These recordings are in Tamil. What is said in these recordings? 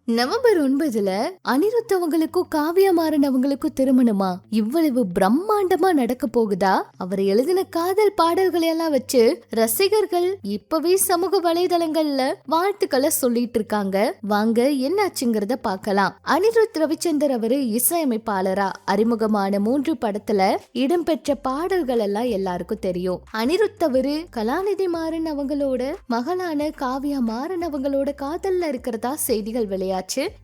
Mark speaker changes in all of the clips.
Speaker 1: நவம்பர் 9 அனிருத் அவங்களுக்கும் காவியா மாறன் அவங்களுக்கும் திருமணமா? இவ்வளவு பிரம்மாண்டமா நடக்க போகுதா? அவர் எழுதின காதல் பாடல்களை எல்லாம் வச்சு ரசிகர்கள் இப்பவே சமூக வலைதளங்கள்ல வாழ்த்துக்களை சொல்லிட்டு இருக்காங்க. வாங்க என்னாச்சுங்கிறத பார்க்கலாம். அனிருத் ரவிச்சந்தர் அவரு இசையமைப்பாளரா அறிமுகமான 3 படத்துல இடம்பெற்ற பாடல்கள் எல்லாம் எல்லாருக்கும் தெரியும். அனிருத் அவரு கலாநிதி மாறன் அவங்களோட மகளான காவியா மாறன் அவங்களோட காதல்ல இருக்கிறதா செய்திகள் வெளியாச்சு.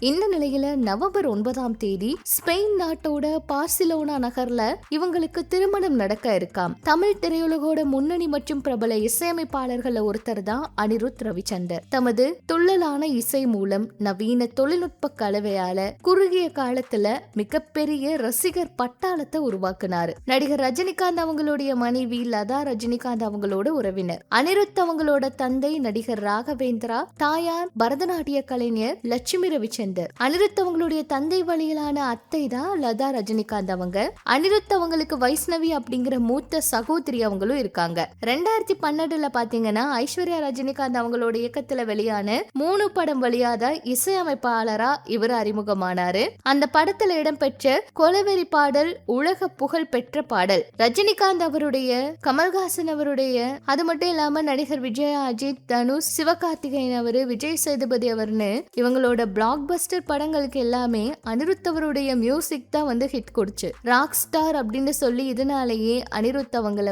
Speaker 1: இந்த நிலையில நவம்பர் 9 ஸ்பெயின் நாட்டோட பார்சிலோனா நகர்ல இவங்களுக்கு திருமணம் நடக்க இருக்காம். தமிழ் திரையுலகோட முன்னணி மற்றும் பிரபல இசையமைப்பாளர்கள் ஒருத்தர் தான் அனிருத் ரவிச்சந்தர். தமது துள்ளலான இசை மூலம் நவீன தொழில்நுட்ப கலவையால குறுகிய காலத்துல மிகப்பெரிய ரசிகர் பட்டாளத்தை உருவாக்குனாரு. நடிகர் ரஜினிகாந்த் அவங்களுடைய மனைவி லதா ரஜினிகாந்த் அவங்களோட உறவினர். அனிருத் அவங்களோட தந்தை நடிகர் ராகவேந்திரா, தாயார் பரதநாட்டிய கலைஞர் லட்சுமி ரவிச்சந்தர். அனிருத் அவங்களுடைய தந்தை வழியிலான அத்தை தான் லதா ரஜினிகாந்த் அவங்க. அனிருத் அவங்களுக்கு வைஷ்ணவி அப்படிங்கிற மூத்த சகோதரி அவங்களும் இருக்காங்க. 2012 பாத்தீங்கன்னா ஐஸ்வர்யா ரஜினிகாந்த் அவங்களோட இயக்கத்துல வெளியான 3 படம் வழியாத இசையமைப்பாளரா இவர் அறிமுகமானாரு. அந்த படத்துல இடம்பெற்ற கொலவெறி பாடல் உலக புகழ் பெற்ற பாடல். ரஜினிகாந்த் அவருடைய, கமல்ஹாசன் அவருடைய, அது மட்டும் இல்லாம நடிகர் விஜய், அஜித், தனுஷ், சிவகார்த்திகேயன் அவரு, விஜய் சேதுபதி அவர்னு இவங்களோட பிளாக் பஸ்டர் படங்களுக்கு எல்லாமே அனிருத் அவருடைய மியூசிக் தான் ஹிட் கொடுச்சு. ராக் ஸ்டார் அப்படின்னு சொல்லி இதனாலேயே அனிருத் அவங்கள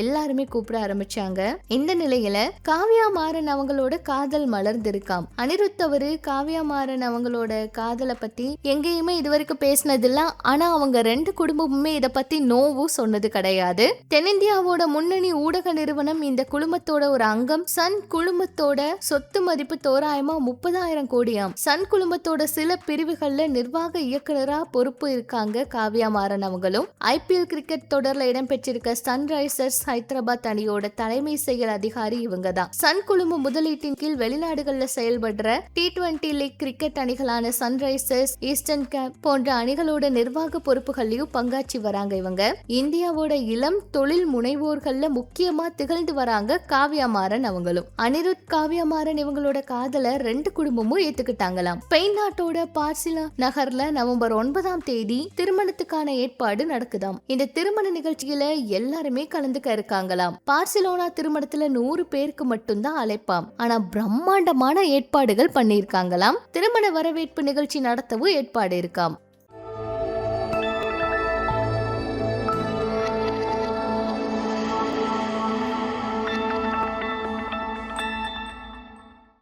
Speaker 1: எல்லாருமே கூப்பிட ஆரம்பிச்சாங்க. இந்த நிலையில காவியா மாறன் அவங்களோட காதல் மலர்ந்திருக்காம். அனிருத் அவரு காவியா மாறன் அவங்களோட காதலை பத்தி எங்கேயுமே இதுவரைக்கும் பேசினதில்ல. ஆனா அவங்க 2 குடும்பமுமே இத பத்தி நோவும் சொன்னது கிடையாது. தென்னிந்தியாவோட முன்னணி ஊடக நிறுவனம் இந்த குழுமத்தோட ஒரு அங்கம். சன் குழுமத்தோட சொத்து மதிப்பு தோராயமா 30,000 கோடியாம். சன் குழுமத்தோட சில பிரிவுகள்ல நிர்வாக இயக்குனரா பொறுப்பு இருக்காங்க காவியா மாறன் அவங்களும். IPL கிரிக்கெட் தொடர்ல இடம்பெற்றிருக்க சன்ரைசர்ஸ் ஹைதராபாத் அணியோட தலைமை செயல் அதிகாரி இவங்க தான். சன் குழும முதலீட்டின் கீழ் வெளிநாடுகள்ல செயல்படுற T20 லீக் கிரிக்கெட் அணிகளான சன்ரைசர்ஸ், ஈஸ்டர்ன் கேப் போன்ற அணிகளோட நிர்வாக பொறுப்புகளையும் பங்காற்றி வராங்க இவங்க. இந்தியாவோட இளம் தொழில் முனைவோர்கள்ல முக்கியமா திகழ்ந்து வராங்க காவியா மாறன் அவங்களும். அனிருத் காவியா மாறன் இவங்களோட காதல 2 குடும்பமும் ஏத்துக்கிட்டாங்களாம். ஸ்பெயின் நாட்டோட பார்சிலோனா நகர்ல நவம்பர் 9 திருமணத்துக்கான ஏற்பாடு நடக்குதாம். இந்த திருமண நிகழ்ச்சியில எல்லாருமே கலந்துக்க இருக்காங்களாம். பார்சிலோனா திருமணத்துல 100 பேருக்கு மட்டும்தான் அழைப்பாம். ஆனா பிரம்மாண்டமான ஏற்பாடுகள் பண்ணிருக்காங்களாம். திருமண வரவேற்பு நிகழ்ச்சி நடத்தவும் ஏற்பாடு இருக்காம்.